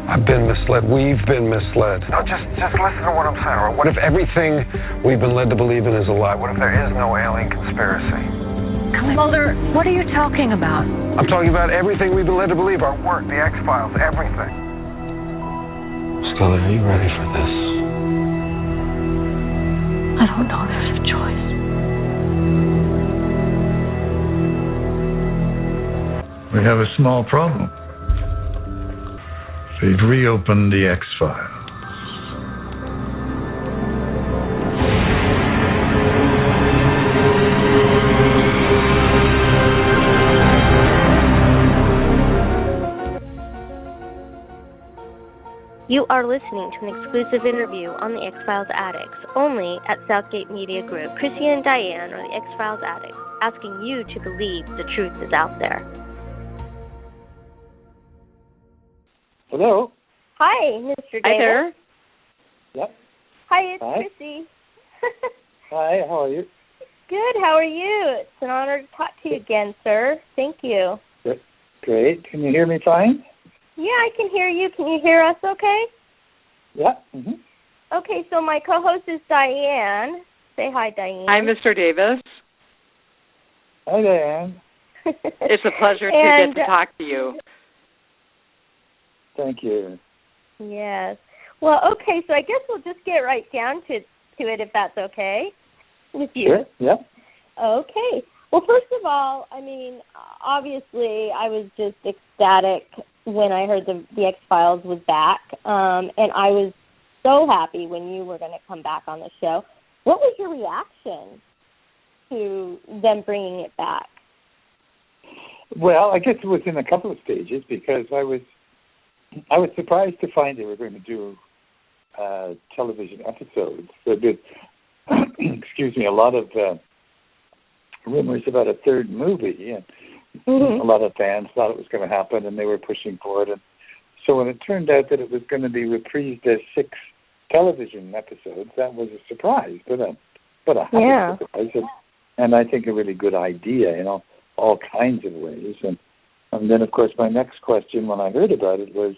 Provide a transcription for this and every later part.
I've been misled. We've been misled. No, just listen to what I'm saying. Or What if everything we've been led to believe in is a lie? What if there is no alien conspiracy? Mulder, what are you talking about? I'm talking about everything we've been led to believe. Our work, the XFiles, everything. Scully, are you ready for this? I don't know if there's a choice. We have a small problem. They've reopened the XFiles. You are listening to an exclusive interview on the XFiles Addicts, only at Southgate Media Group. Chrissy and Dianne are the XFiles Addicts, asking you to believe the truth is out there. Hello. Hi, Mr. Davis. Hi there. Yep. Hi, it's Hi. Chrissy. Hi, how are you? Good, how are you? It's an honor to talk to you again, sir. Thank you. Great. Can you hear me fine? Yeah, I can hear you. Can you hear us okay? Yeah. Mm-hmm. Okay, so my co-host is Dianne. Say hi, Dianne. Hi, Mr. Davis. Hi, Dianne. It's a pleasure to get to talk to you. Thank you. Yes. Well, okay, so I guess we'll just get right down to it if that's okay with you. Sure, yeah. Okay. Well, first of all, I mean, obviously I was just ecstatic when I heard the X-Files was back, and I was so happy when you were going to come back on the show. What was your reaction to them bringing it back? Well, I guess it was in a couple of stages because I was surprised to find they were going to do television episodes. There had been, excuse me, a lot of rumors about a third movie, and a lot of fans thought it was going to happen, and they were pushing for it. And so when it turned out that it was going to be reprised as 6 television episodes, that was a surprise, but a happy surprise, and I think a really good idea in all kinds of ways. And then, of course, my next question when I heard about it was,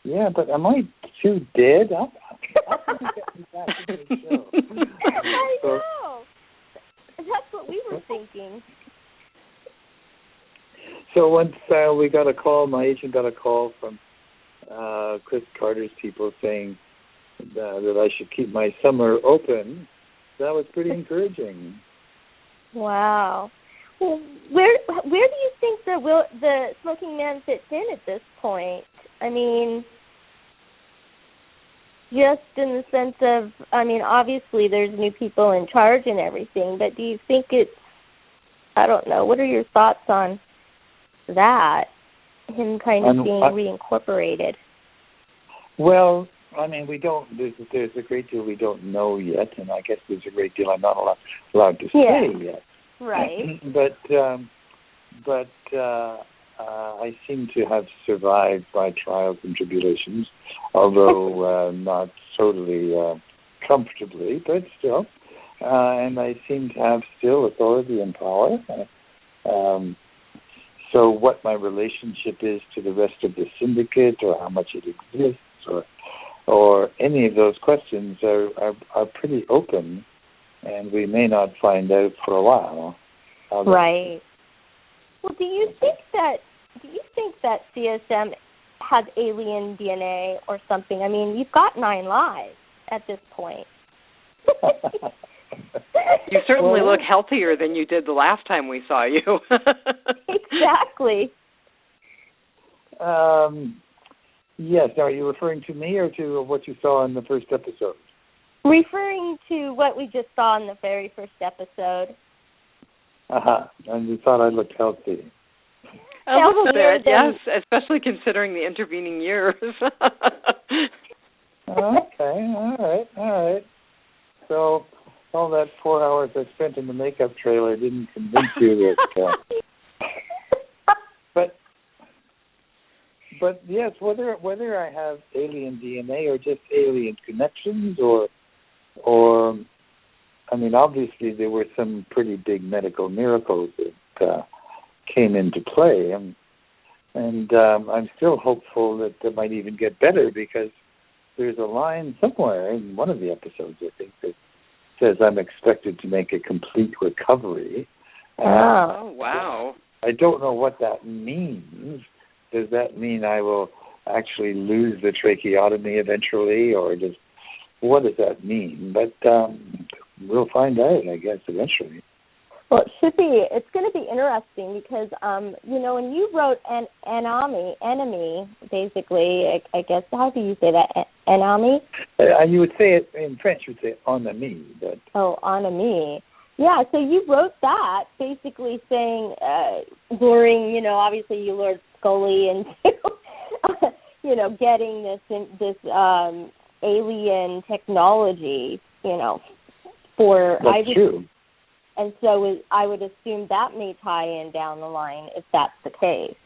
yeah, but am I too dead? How can you get me back into the show? I know. That's what we were thinking. So once we got a call, my agent got a call from Chris Carter's people saying that I should keep my summer open. That was pretty encouraging. Wow. Well, where do you think the Smoking Man fits in at this point? I mean, just in the sense of, I mean, obviously there's new people in charge and everything, but do you think it's, I don't know, what are your thoughts on that, him kind of being reincorporated? Well, I mean, we don't, there's a great deal we don't know yet, and I guess there's a great deal I'm not allowed to say yet. Right. But I seem to have survived my trials and tribulations, although not totally comfortably, but still. And I seem to have still authority and power. So what my relationship is to the rest of the syndicate, or how much it exists, or any of those questions are pretty open, and we may not find out for a while. Right. Well, do you think that CSM has alien DNA or something? I mean, you've got 9 lives at this point. You certainly look healthier than you did the last time we saw you. Exactly. Yes. Now, are you referring to me or to what you saw in the first episode? Referring to what we just saw in the very first episode. And you thought I looked healthy. A little bit, yes, especially considering the intervening years. Okay, all right. So all that 4 hours I spent in the makeup trailer didn't convince you that. But yes, whether I have alien DNA or just alien connections, or I mean, obviously there were some pretty big medical miracles that came into play, And I'm still hopeful that it might even get better, because there's a line somewhere in one of the episodes, I think, that says I'm expected to make a complete recovery. Oh, wow. I don't know what that means. Does that mean I will actually lose the tracheotomy eventually, or what does that mean? But we'll find out, I guess, eventually. Well, it's going to be interesting because, when you wrote enemy, basically, I guess, how do you say that? Enemy? You would say it, in French, you would say ennemi. But... Oh, ennemi. Yeah, so you wrote that basically saying, luring, obviously you lured Scully into, getting this alien technology, for... That's true. And so I would assume that may tie in down the line if that's the case.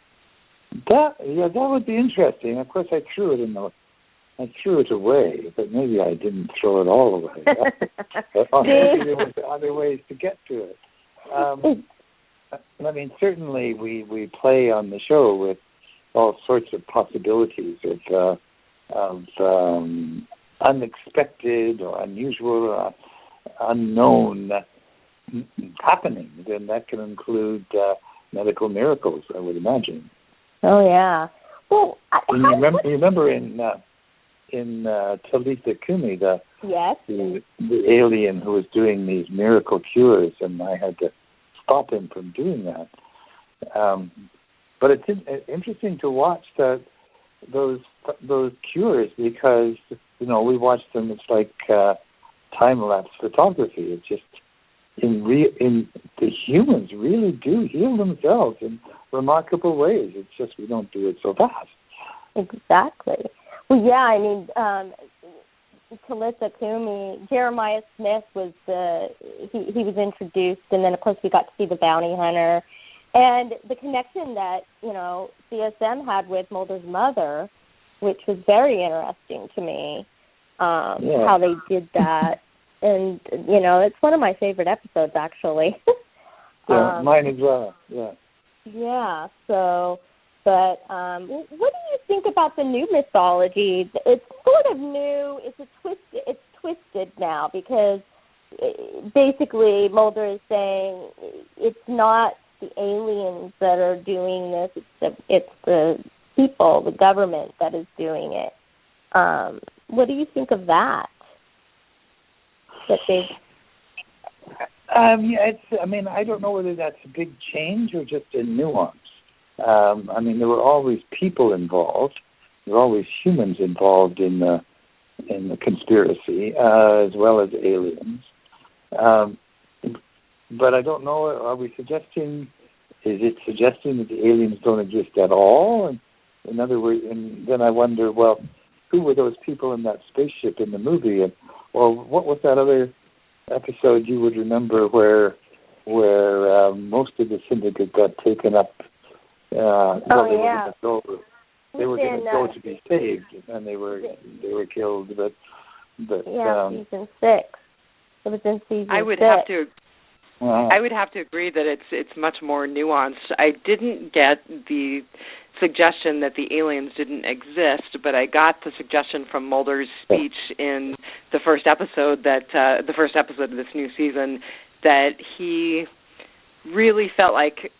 That would be interesting. Of course, I threw it away, but maybe I didn't throw it all away. Maybe there were other ways to get to it. I mean, certainly we play on the show with all sorts of possibilities of unexpected or unusual or unknown happenings, and that can include medical miracles, I would imagine. Oh yeah. Well, you remember in Talitha Kumi, the alien who was doing these miracle cures, and I had to stop him from doing that. But it's interesting to watch those cures, because we watch them. It's like time lapse photography. It's just the humans really do heal themselves in remarkable ways. It's just we don't do it so fast. Exactly. Well, yeah, I mean, Talitha Kumi, Jeremiah Smith was he was introduced, and then of course we got to see the bounty hunter, and the connection that CSM had with Mulder's mother, which was very interesting to me, how they did that. And, it's one of my favorite episodes, actually. Yeah, mine as well, yeah. Yeah, so, but what do you think about the new mythology? It's sort of new. It's twisted now, because basically Mulder is saying it's not the aliens that are doing this. It's the people, the government that is doing it. What do you think of that? I don't know whether that's a big change or just a nuance. There were always people involved. There were always humans involved in the conspiracy, as well as aliens. But I don't know. Is it suggesting that the aliens don't exist at all? And in other words, and then I wonder, well, who were those people in that spaceship in the movie? Or what was that other episode you would remember where most of the syndicate got taken up? They were going to go to be saved, and they were killed. But season 6. It was in season 6. I would have to agree that it's much more nuanced. I didn't get the suggestion that the aliens didn't exist, but I got the suggestion from Mulder's speech in the first episode of this new season, that he really felt like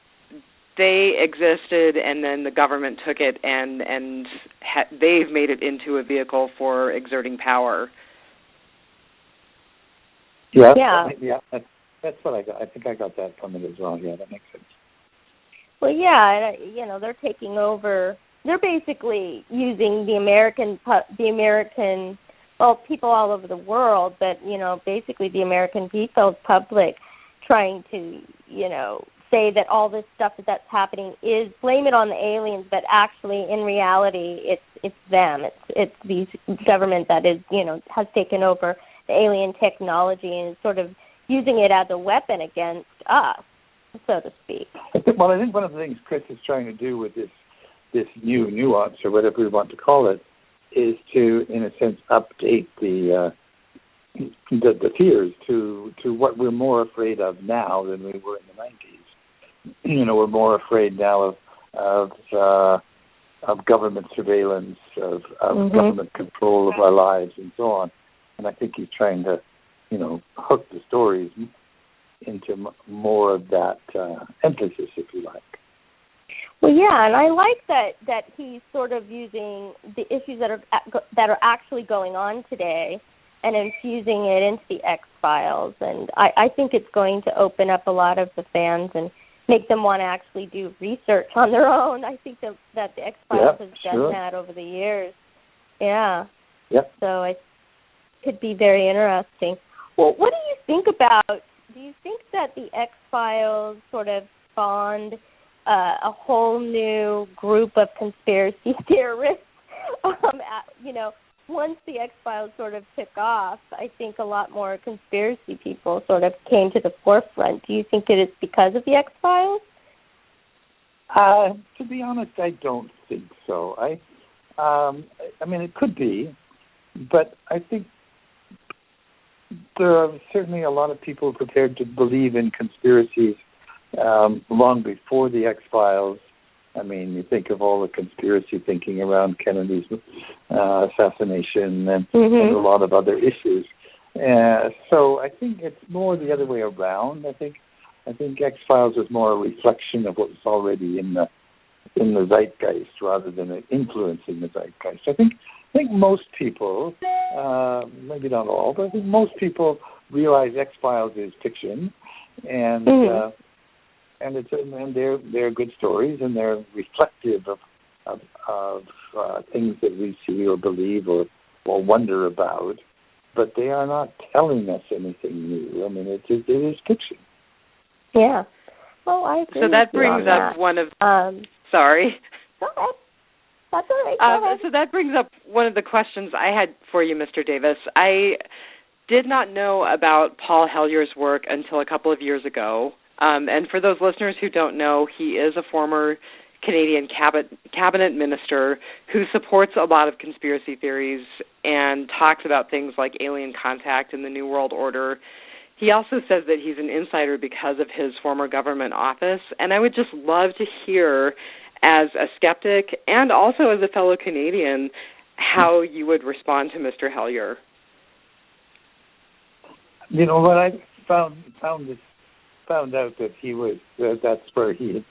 they existed, and then the government took it and they've made it into a vehicle for exerting power. Yeah. That's what I got. I think I got that from it as well. Yeah, that makes sense. Well, yeah, they're taking over. They're basically using the American, people all over the world, but, basically the American people, public, trying to, say that all this stuff that's happening is, blame it on the aliens, but actually, in reality, it's them. It's the government that is, has taken over the alien technology and is sort of using it as a weapon against us, so to speak. Well, I think one of the things Chris is trying to do with this new nuance, or whatever we want to call it, is to, in a sense, update the fears to what we're more afraid of now than we were in the 90s. We're more afraid now of government surveillance, of government control of our lives, and so on. And I think he's trying to, hook the stories into more of that emphasis, if you like. Well, yeah, and I like that he's sort of using the issues that are actually going on today and infusing it into the X-Files. And I think it's going to open up a lot of the fans and make them want to actually do research on their own. I think that the X-Files has done that over the years. Yeah. Yep. So it could be very interesting. Well, what do you think about, do you think that the X-Files sort of spawned a whole new group of conspiracy theorists? Once the X-Files sort of took off, I think a lot more conspiracy people sort of came to the forefront. Do you think it is because of the X-Files? To be honest, I don't think so. I mean, it could be, but I think there are certainly a lot of people prepared to believe in conspiracies long before the X-Files. I mean, you think of all the conspiracy thinking around Kennedy's assassination and a lot of other issues. So I think it's more the other way around. I think X-Files is more a reflection of what's already in the zeitgeist rather than influencing the zeitgeist. I think most people, maybe not all, but I think most people realize X-Files is fiction, and they're good stories, and they're reflective of things that we see or believe or wonder about, but they are not telling us anything new. I mean, it is fiction. Yeah. Well, I agree. So that brings up one of. Sorry. Go ahead. That's all right. Go ahead. So that brings up one of the questions I had for you, Mr. Davis. I did not know about Paul Hellier's work until a couple of years ago. And for those listeners who don't know, he is a former Canadian cabinet minister who supports a lot of conspiracy theories and talks about things like alien contact and the New World Order. He also says that he's an insider because of his former government office. And I would just love to hear, as a skeptic and also as a fellow Canadian, how you would respond to Mr. Hellier. You know, when I found out that that's where he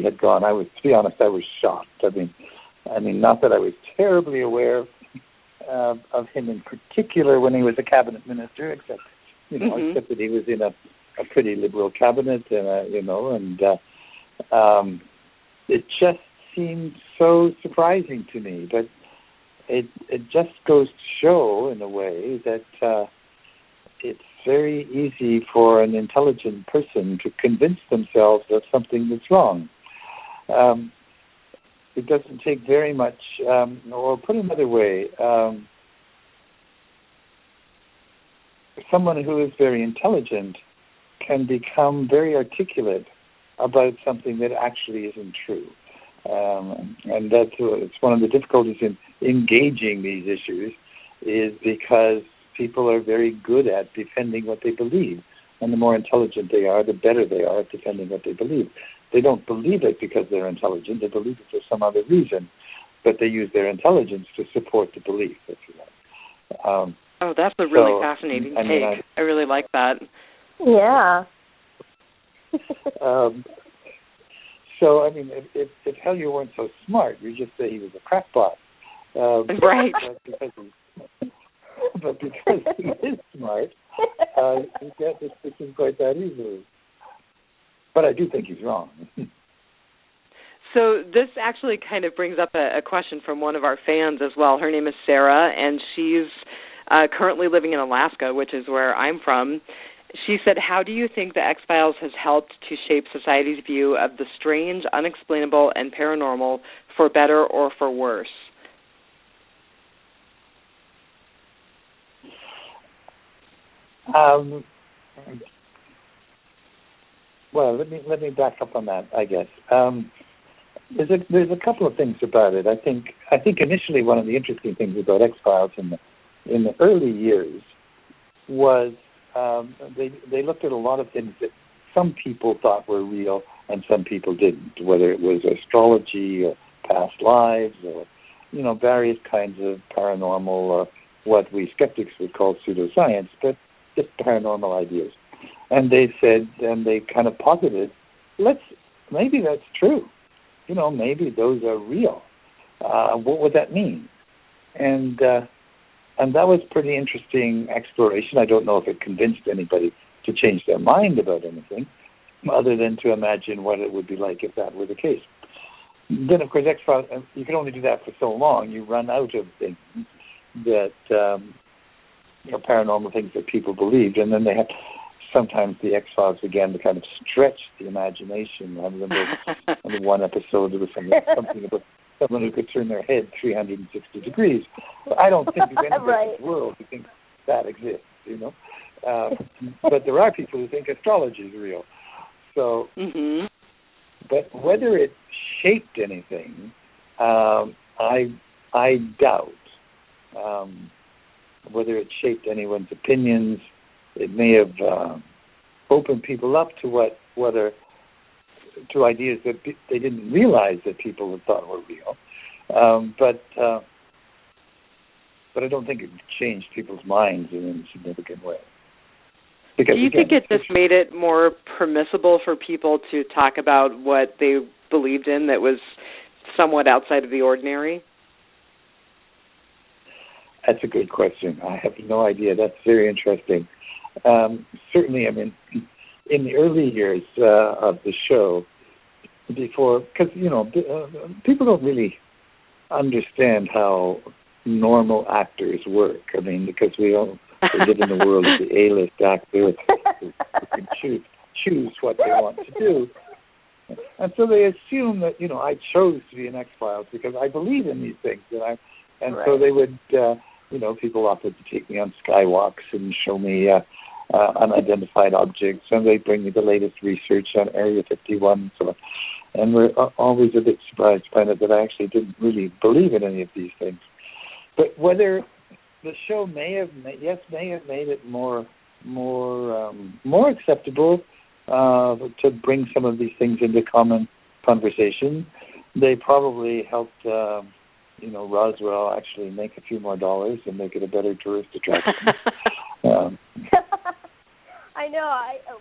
had gone, to be honest, I was shocked. I mean, not that I was terribly aware of him in particular when he was a cabinet minister, except that he was in a pretty liberal cabinet, and it just seemed so surprising to me. But it just goes to show, in a way, that it's very easy for an intelligent person to convince themselves of something that's wrong. It doesn't take very much, or put another way, someone who is very intelligent can become very articulate about something that actually isn't true. And it's one of the difficulties in engaging these issues, is because people are very good at defending what they believe. And the more intelligent they are, the better they are at defending what they believe. They don't believe it because they're intelligent. They believe it for some other reason. But they use their intelligence to support the belief, if you like. That's a really fascinating take. I really like that. Yeah. So, I mean, if Hellier weren't so smart, you'd just say he was a crackpot. Right. But because he is smart, he can't just fix him quite that easily. But I do think he's wrong. So this actually kind of brings up a question from one of our fans as well. Her name is Sarah, and she's currently living in Alaska, which is where I'm from. She said, how do you think the X-Files has helped to shape society's view of the strange, unexplainable, and paranormal, for better or for worse? Well, let me back up on that, I guess. There's a couple of things about it. I think initially one of the interesting things about X-Files in the early years was they looked at a lot of things that some people thought were real and some people didn't, whether it was astrology or past lives or, various kinds of paranormal or what we skeptics would call pseudoscience, but just paranormal ideas. And they said, and they kind of posited, maybe that's true. Maybe those are real. What would that mean? And that was pretty interesting exploration. I don't know if it convinced anybody to change their mind about anything, other than to imagine what it would be like if that were the case. Then, of course, X-Files, you can only do that for so long. You run out of things that, paranormal things that people believed, and then sometimes the X-Files began to kind of stretch the imagination. I remember in one episode there was something about someone who could turn their head 360 degrees. But I don't think there's anybody in the world who thinks that exists, But there are people who think astrology is real. So, but whether it shaped anything, I doubt. Whether it shaped anyone's opinions, it may have opened people up to to ideas that they didn't realize that people had thought were real. But I don't think it changed people's minds in any significant way. Because, do you think it just made it more permissible for people to talk about what they believed in that was somewhat outside of the ordinary? That's a good question. I have no idea. That's very interesting. Certainly, in the early years of the show, because people don't really understand how normal actors work. Because we live in the world of the A-list actor who can choose what they want to do, and so they assume that I chose to be an X-Files because I believe in these things, so they would. People offered to take me on skywalks and show me unidentified objects, and they bring me the latest research on Area 51 and so on. And we're always a bit surprised to find out that I actually didn't really believe in any of these things. But whether the show may have made it more acceptable to bring some of these things into common conversation. They probably helped. Roswell actually make a few more dollars and make it a better tourist attraction. I know.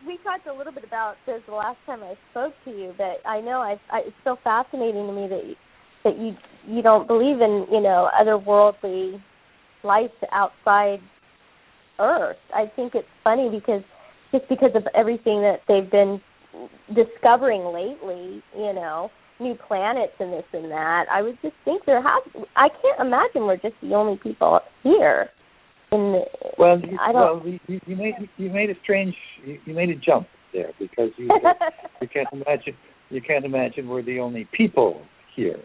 We talked a little bit about this the last time I spoke to you, but I know it's so fascinating to me that you don't believe in otherworldly life outside Earth. I think it's funny because of everything that they've been discovering lately, new planets and this and that. I would just think I can't imagine we're just the only people here. You made a jump there because you can't imagine we're the only people here.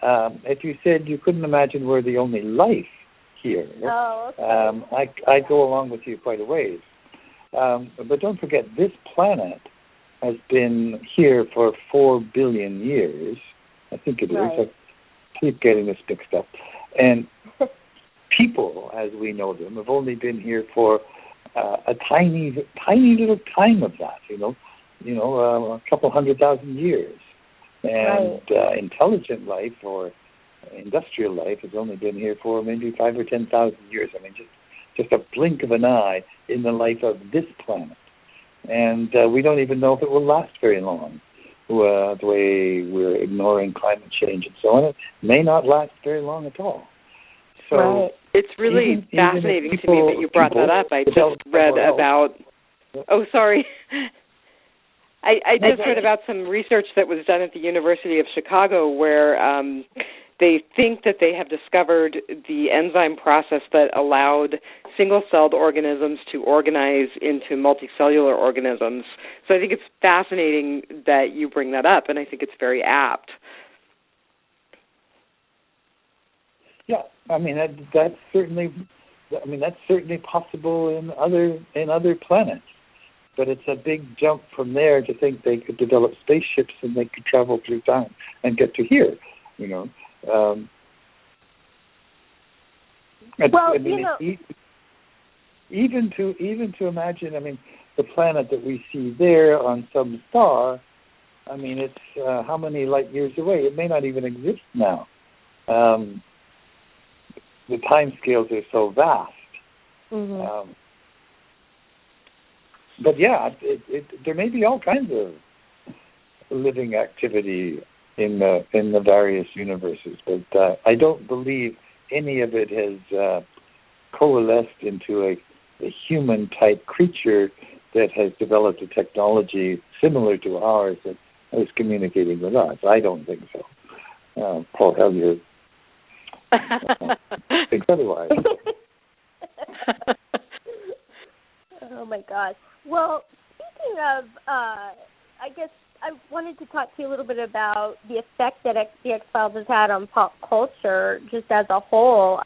If you said you couldn't imagine we're the only life here, I'd go along with you quite a ways. But don't forget, this planet has been here for 4 billion years. I think it is. I keep getting this mixed up. And people, as we know them, have only been here for a tiny little time of that, a couple 100,000 years. And intelligent life or industrial life has only been here for maybe 5,000 or 10,000 years. Just a blink of an eye in the life of this planet. And we don't even know if it will last very long. The way we're ignoring climate change and so on, it may not last very long at all. So it's really fascinating to me that you brought that up. I just read about. Oh, sorry. I just read about some research that was done at the University of Chicago where they think that they have discovered the enzyme process that allowed single-celled organisms to organize into multicellular organisms. So I think it's fascinating that you bring that up, and I think it's very apt. Yeah, that's certainly possible in other planets. But it's a big jump from there to think they could develop spaceships and they could travel through time and get to here, Even to imagine, the planet that we see there on some star I mean, it's how many light years away? It may not even exist now. The time scales are so vast. Mm-hmm. But yeah, there may be all kinds of living activity in the various universes, but I don't believe any of it has coalesced into a human-type creature that has developed a technology similar to ours that is communicating with us. I don't think so. Paul Hellyer thinks otherwise. Oh my gosh. Well, speaking of, I guess I wanted to talk to you a little bit about the effect that the X-Files has had on pop culture just as a whole.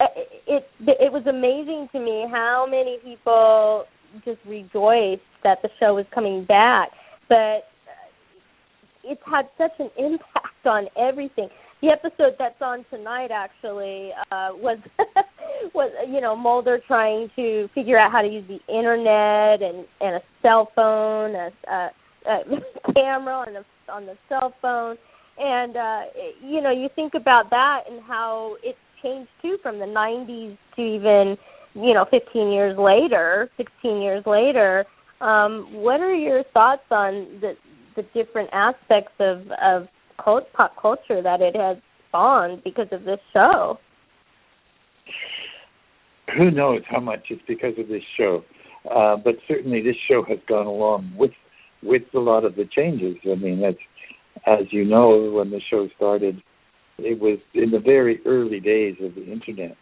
It was amazing to me how many people just rejoiced that the show was coming back, but it's had such an impact on everything. The episode that's on tonight actually was Mulder trying to figure out how to use the internet and a cell phone, a camera on the cell phone, and you think about that and how it's changed too from the 90s to even 15 years later, 16 years later. What are your thoughts on the different aspects of pop culture that it has spawned because of this show? Who knows how much it's because of this show, but certainly this show has gone along with a lot of the changes. I mean, that's, as you know, when the show started, it was in the very early days of the internet,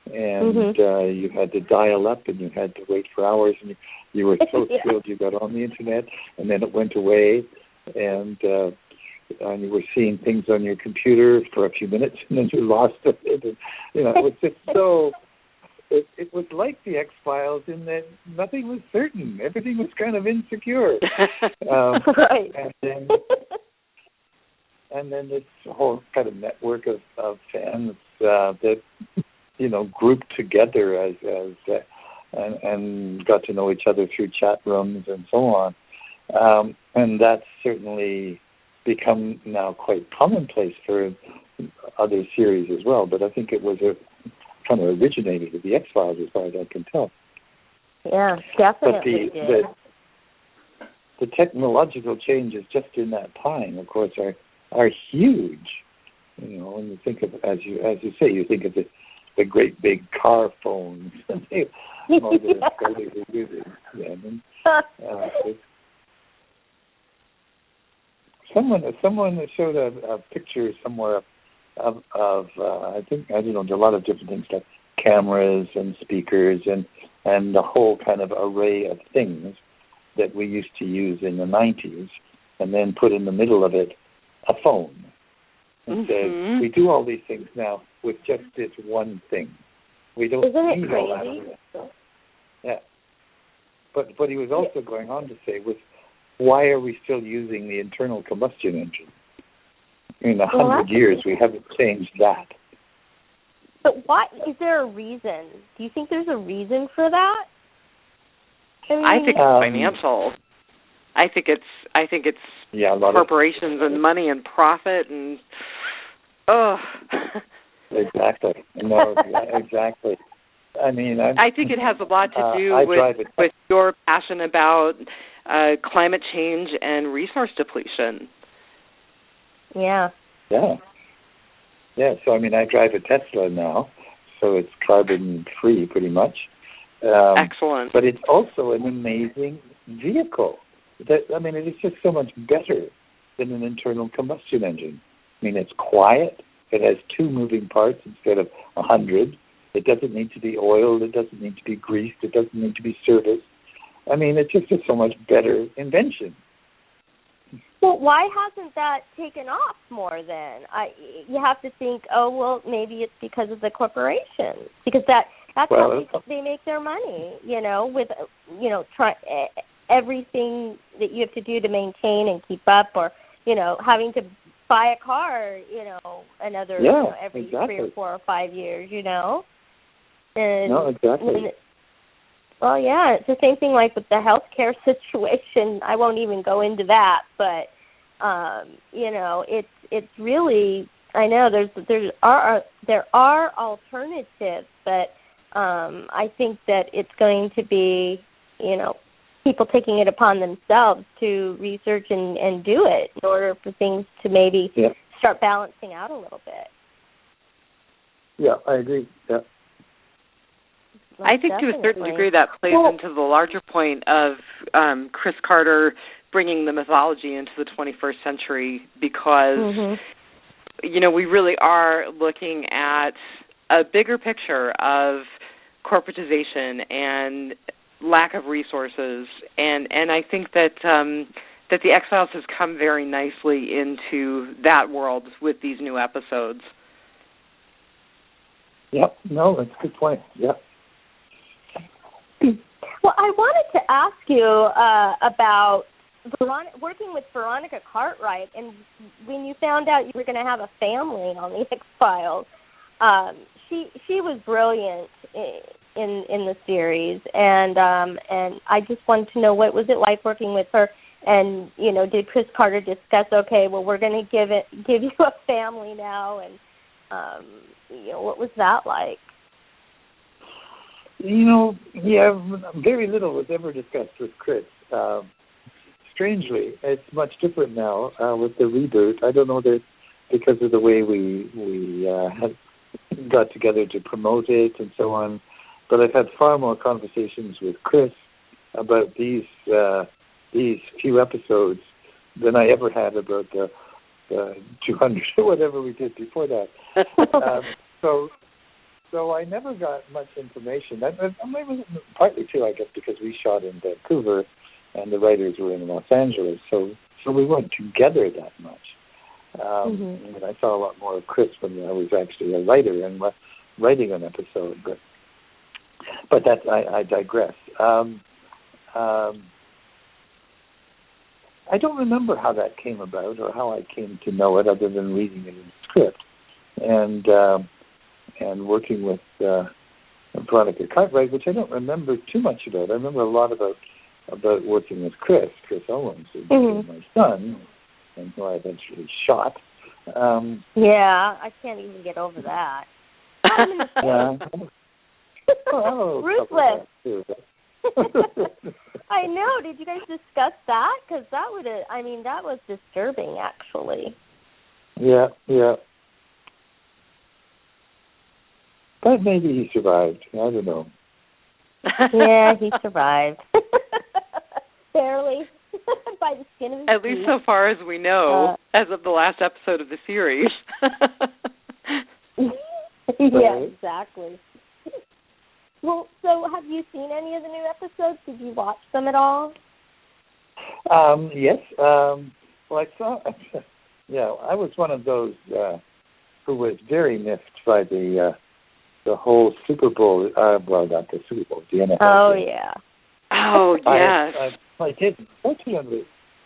and you had to dial up and you had to wait for hours, and you were so thrilled you got on the internet, and then it went away, and you were seeing things on your computer for a few minutes, and then you lost it. And, it was just so. It was like the X-Files in that nothing was certain. Everything was kind of insecure. Right. And then this whole kind of network of fans that grouped together as and got to know each other through chat rooms and so on. And that's certainly become now quite commonplace for other series as well. But I think it was kind of originated with the X-Files as far as I can tell. Yeah, definitely. But the technological changes just in that time, of course, are huge. When you think of, as you say, you think of the great big car phones that Mulder and Scully were using. Someone showed a picture somewhere of I think, I don't know, a lot of different things like cameras and speakers and the whole kind of array of things that we used to use in the 90s, and then put in the middle of it a phone. And said, we do all these things now with just this one thing. We don't need all that. Yeah. But he was also going on to say, why are we still using the internal combustion engine? In 100 years, we haven't changed that. But why? Is there a reason? Do you think there's a reason for that? I think it's financial. I think it's corporations and money and profit and Exactly. No, exactly. I mean, I think it has a lot to do with your passion about climate change and resource depletion. Yeah. Yeah. Yeah. So I mean, I drive a Tesla now, so it's carbon free pretty much. Excellent. But it's also an amazing vehicle. It is just so much better than an internal combustion engine. I mean, it's quiet. It has 2 moving parts instead of 100. It doesn't need to be oiled. It doesn't need to be greased. It doesn't need to be serviced. I mean, it's just a so much better invention. Well, why hasn't that taken off more then? You have to think, maybe it's because of the corporations, because that's how they make their money, with, everything that you have to do to maintain and keep up, or, having to buy a car, another, every 3 or 4 or 5 years, And no, exactly. Well, yeah, it's the same thing like with the healthcare situation. I won't even go into that, but It's really, I know there are alternatives, but I think that it's going to be, people taking it upon themselves to research and do it in order for things to maybe start balancing out a little bit. Yeah, I agree. Yeah. I think to a certain degree that plays into the larger point of Chris Carter bringing the mythology into the 21st century because, we really are looking at a bigger picture of corporatization and lack of resources. And I think that that the X-Files has come very nicely into that world with these new episodes. Yep. No, that's a good point. Yep. Well, I wanted to ask you about working with Veronica Cartwright, and when you found out you were going to have a family on the X-Files, she was brilliant in the series, and I just wanted to know, what was it like working with her? And did Chris Carter discuss, okay, well, we're going to give you a family now, and what was that like? Very little was ever discussed with Chris. Strangely, it's much different now with the reboot. I don't know that because of the way we had got together to promote it and so on, but I've had far more conversations with Chris about these few episodes than I ever had about the 200 or whatever we did before that. So I never got much information. Partly too, I guess, because we shot in Vancouver and the writers were in Los Angeles, so we weren't together that much. And I saw a lot more of Chris when I was actually a writer and writing an episode. But that's I digress. I don't remember how that came about or how I came to know it, other than reading it in the script and working with Veronica Cartwright, which I don't remember too much about. I remember a lot about working with Chris Owens, who was my son, and who I eventually shot. I can't even get over that. Ruthless. I know. Did you guys discuss that? Because that was disturbing, actually. Yeah. But maybe he survived. I don't know. Yeah, he survived. Barely. By the skin of his teeth. At least so far as we know, as of the last episode of the series. Yeah, exactly. Well, so have you seen any of the new episodes? Did you watch them at all? Yes. Well, I saw. I was one of those who was very miffed by the whole Super Bowl. Well, not the Super Bowl, the NFL. Oh, game. yeah. Oh, yes. I did. Fortunately,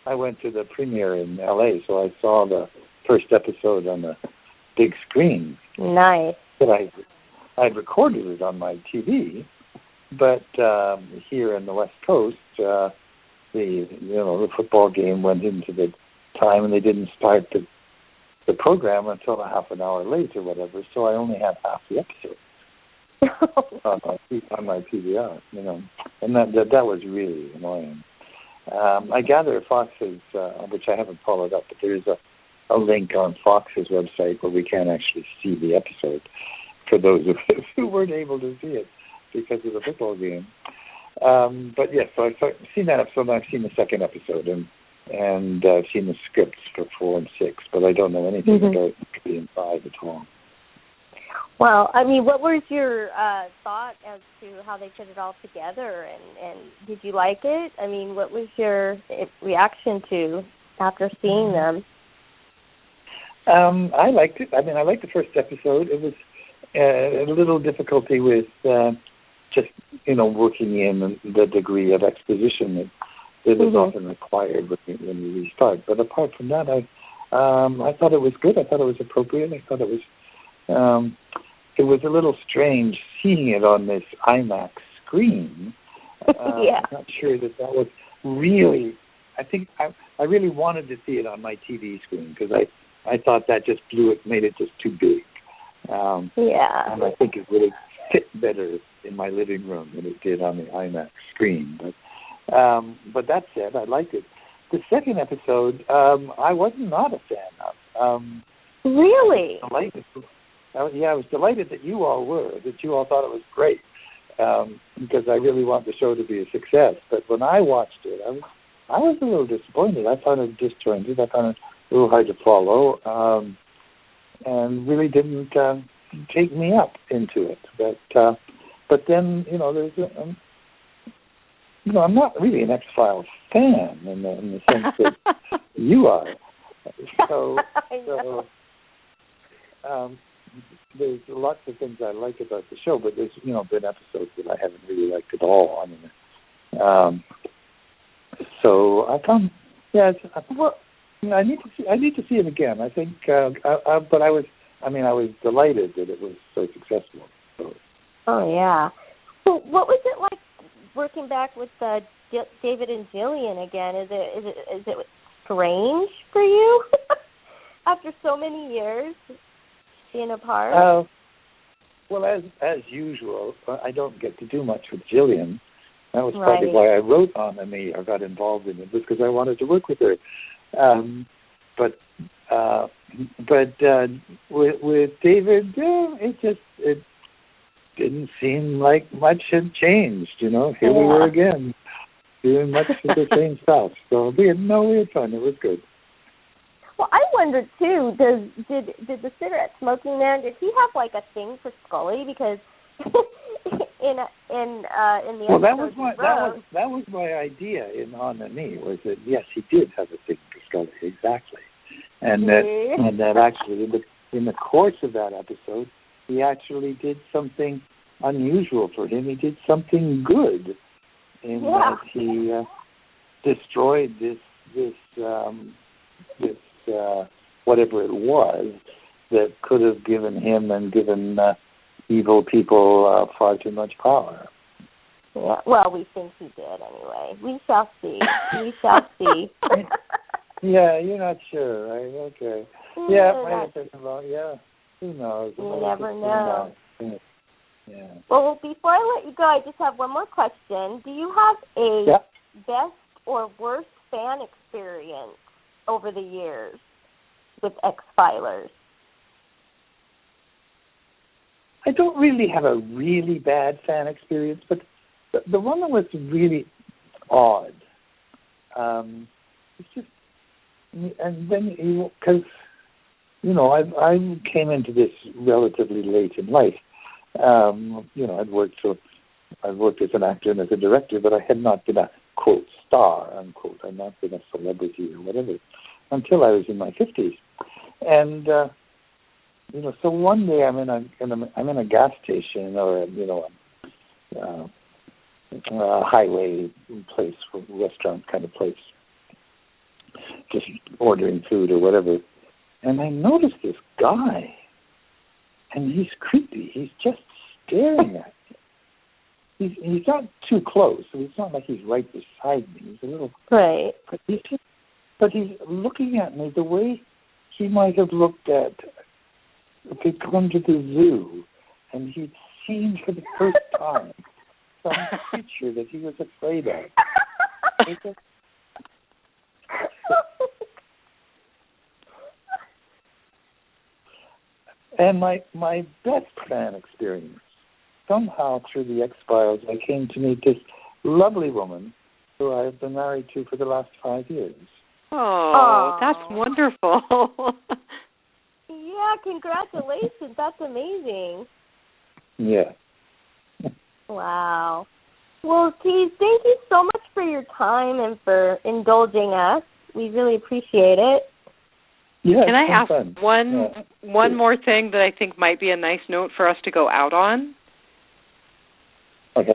I went to the premiere in L.A., so I saw the first episode on the big screen. Nice. But I'd recorded it on my TV, but here in the West Coast, the football game went into the time, and they didn't start the program until a half an hour late or whatever. So I only had half the episode on my PVR, and that was really annoying. I gather Fox's, which I haven't followed up, but there is a link on Fox's website where we can actually see the episode for those of us who weren't able to see it because of the football game. But yes, so I've seen that episode, and I've seen the second episode, and I've seen the scripts for 4 and 6, but I don't know anything about 3 and 5 at all. Well, what was your thought as to how they put it all together, and did you like it? What was your reaction to after seeing them? I liked it. I liked the first episode. It was a little difficulty with just, working in the degree of exposition that is often required when you restart. But apart from that, I thought it was good. I thought it was appropriate. I thought it was a little strange seeing it on this IMAX screen. I'm not sure that was really think I really wanted to see it on my TV screen because I thought that just made it just too big. And I think it would have fit better in my living room than it did on the IMAX screen. But that said, I liked it. The second episode, I was not a fan of. Really? I was delighted that you all thought it was great, because I really want the show to be a success. But when I watched it, I was a little disappointed. I found it disjointed. I found it a little hard to follow, and really didn't take me up into it. But then, there's I'm not really an X-Files fan in the sense that you are. So there's lots of things I like about the show, but there's been episodes that I haven't really liked at all. So I found I need to see it again. I think, but I was delighted that it was so successful. So. Oh yeah. So what was it like working back with David and Jillian again? Is it strange for you after so many years being apart? Well, as usual, I don't get to do much with Jillian. That was probably why I wrote on Me or got involved in it, because I wanted to work with her. But with David, it didn't seem like much had changed. Here we were again, doing much of the same stuff. So we had fun. It was good. Well, I wondered too. Did the cigarette smoking man? Did he have like a thing for Scully? Because in the that was my idea in On Me, was that yes, he did have a thing for Scully, exactly, and that actually in the course of that episode, he actually did something unusual for him. He did something good in that he destroyed this whatever it was that could have given him and given evil people far too much power. Yeah, well, we think he did anyway. We shall see. We shall see. Yeah, you're not sure, right? Okay. Who knows? You never know. Yeah. Well, before I let you go, I just have one more question. Do you have a best or worst fan experience over the years with X-Filers? I don't really have a really bad fan experience, but the one that was really odd, it's just, and then, because, I came into this relatively late in life. I'd worked as an actor and as a director, but I had not been a, quote, star, unquote. I'd not been a celebrity or whatever until I was in my 50s. And, so one day I'm in a gas station or a highway place, restaurant kind of place, just ordering food or whatever, and I noticed this guy, and he's creepy. He's just staring at me. He's not too close, so it's not like he's right beside me. He's a little right, but he's looking at me the way he might have looked at if he'd gone to the zoo and he'd seen for the first time some creature that he was afraid of. And my best fan experience, somehow through the X-Files, I came to meet this lovely woman who I've been married to for the last 5 years. Oh, that's wonderful. Yeah, congratulations. That's amazing. Yeah. Wow. Well, geez, thank you so much for your time and for indulging us. We really appreciate it. Yeah, can I ask one more thing that I think might be a nice note for us to go out on? Okay.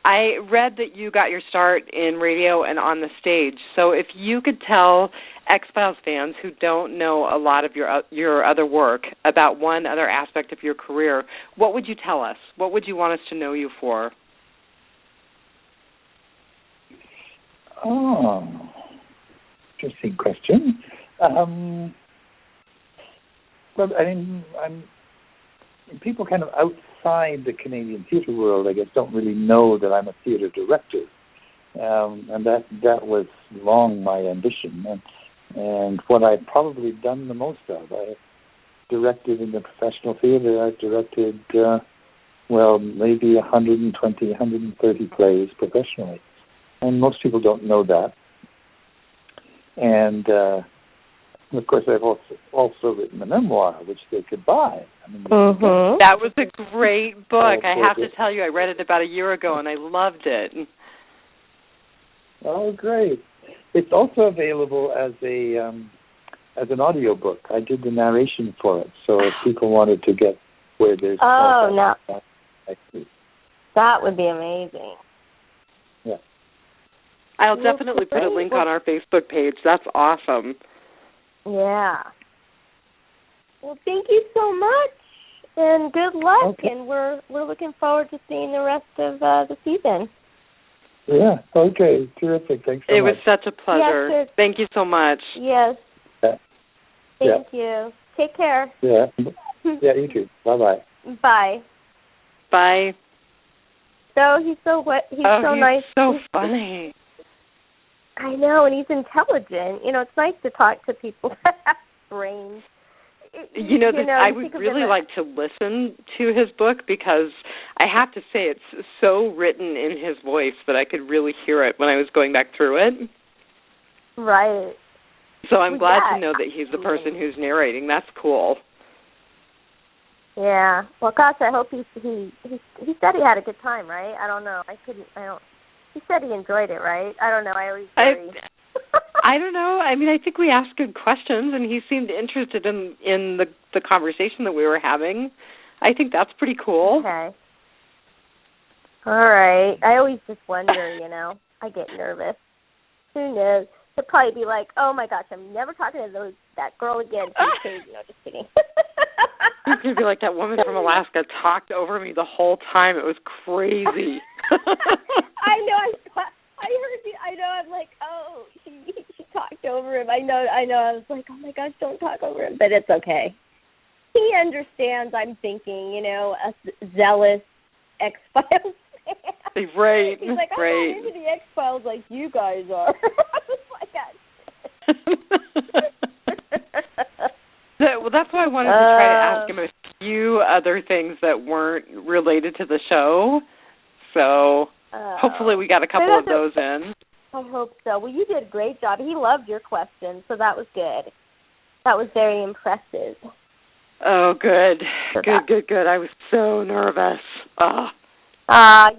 I read that you got your start in radio and on the stage. So if you could tell X-Files fans who don't know a lot of your other work about one other aspect of your career, what would you tell us? What would you want us to know you for? Oh, interesting question. Well, I mean, people kind of outside the Canadian theatre world, I guess, don't really know that I'm a theatre director, and that was long my ambition, and what I've probably done the most of. I've directed in the professional theatre. I've directed, maybe 120, 130 plays professionally, and most people don't know that. And of course, I've also written a memoir, which they could buy. I mean, That was a great book. I have to tell you, I read it about a year ago, and I loved it. Oh, great! It's also available as an audio book. I did the narration for it, so if people wanted to get where there's that would be amazing. Yeah, I'll definitely put a link on our Facebook page. That's awesome. Yeah. Well, thank you so much, and good luck. Okay. And we're looking forward to seeing the rest of the season. Yeah. Okay. Terrific. Thanks so much. It was such a pleasure. Yes, thank you so much. Yes. Yeah. Thank you. Take care. Yeah. Yeah. You too. Bye-bye. Bye. Bye. So he's so nice. So funny. I know, and he's intelligent. You know, it's nice to talk to people that have brains. I would really like to listen to his book because I have to say it's so written in his voice that I could really hear it when I was going back through it. Right. So I'm glad to know that he's the person who's narrating. That's cool. Yeah. Well, gosh, I hope he said he had a good time, right? I don't know. He said he enjoyed it, right? I don't know. I always worry. I don't know. I mean, I think we asked good questions, and he seemed interested in the conversation that we were having. I think that's pretty cool. Okay. All right. I always just wonder, I get nervous. Who knows? He'll probably be like, oh, my gosh, I'm never talking to that girl again. She's crazy. No, just kidding. He's going to be like that woman from Alaska talked over me the whole time. It was crazy. I know. I heard you. I know. I'm like, oh, she talked over him. I know. I was like, oh, my gosh, don't talk over him. But it's okay. He understands, I'm thinking, a zealous X-Files fan. Right. He's like, I'm not into the X-Files like you guys are. Well, that's why I wanted to try to ask him a few other things that weren't related to the show. So hopefully we got a couple of those in. I hope so. Well, you did a great job. He loved your questions, so that was good. That was very impressive. Oh, good. Good. I was so nervous.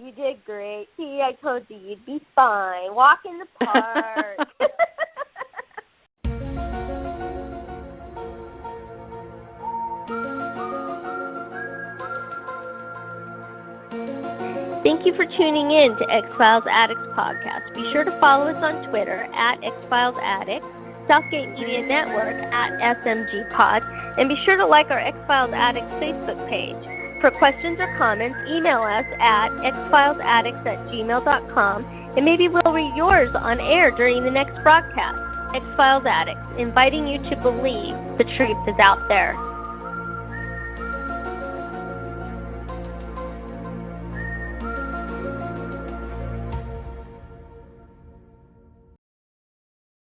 You did great. See, I told you you'd be fine. Walk in the park. Thank you for tuning in to X-Files Addicts podcast. Be sure to follow us on Twitter at X-Files Addicts, Southgate Media Network at SMG Pod, and be sure to like our X-Files Addicts Facebook page. For questions or comments, email us at xfilesaddicts@gmail.com, and maybe we'll read yours on air during the next broadcast. X-Files Addicts, inviting you to believe the truth is out there.